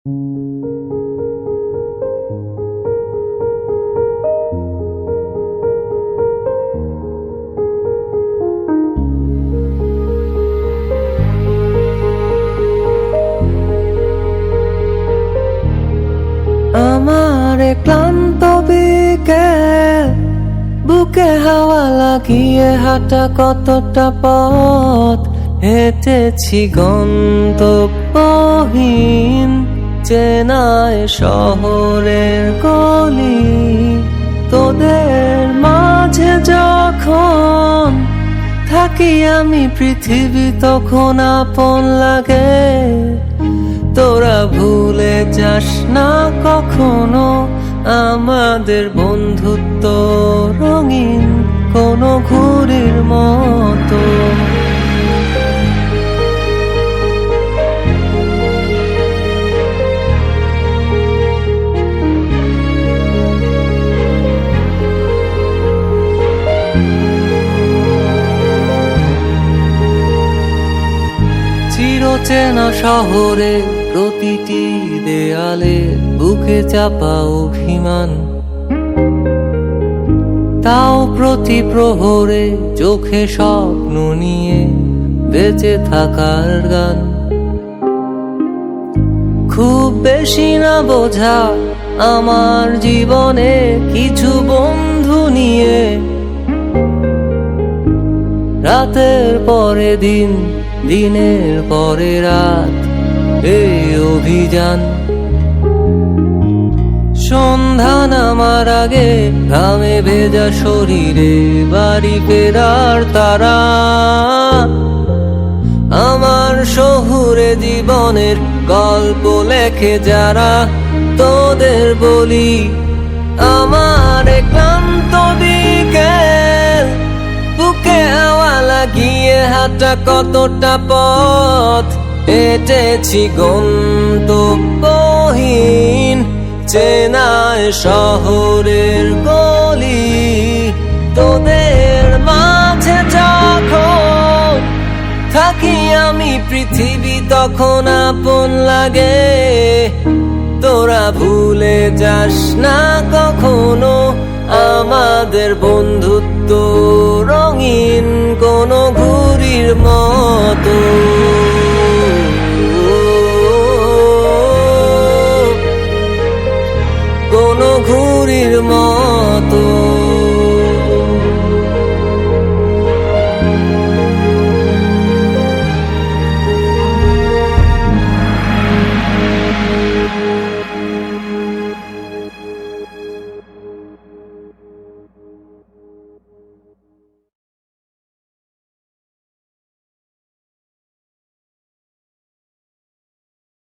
আমার ক্লান্ত বিকেল, বুকে হাওয়া লাগিয়ে হাঁটা কতটা পথ হেঁটেছি গন্তব্যহীন চেনায় শহরের গলি। তোদের মাঝে যখন থাকি আমি, পৃথিবী তখন আপন লাগে। তোরা ভুলে যাস না কখনো আমাদের বন্ধুত্ব রঙিন কোনো ঘুড়ির মতো। চিরচেনা শহরে প্রতিটি দেয়ালে বুকে চাপা অভিমান, তাও প্রতি প্রহরে চোখে স্বপ্ন নিয়ে বেঁচে থাকার গান। খুব বেশি না বোঝা আমার জীবনে কিছু বন্ধু নিয়ে, রাতের পরে দিন, দিনের পরে রাত এই অভিযান। সন্ধ্যা নামার আগে ঘামে ভেজা শরীরে বাড়ি ফেরার তারা। আমার শহুরে জীবনের গল্প লেখে যারা, তোদের বলি আমার ক্লান্ত বিকেল, বুকে হাওয়া লাগিয়ে হাঁটা কতটা পথ হেঁটেছি গন্তব্যহীন চেনায় শহরের গলি। তোদের মাঝে যখন থাকি আমি, পৃথিবী তখন আপন লাগে। তোরা ভুলে যাস না কখনো আমাদের বন্ধুত্ব রঙিন কোনো ঘুড়ির মতো। কোনো ঘুড়ির মতো।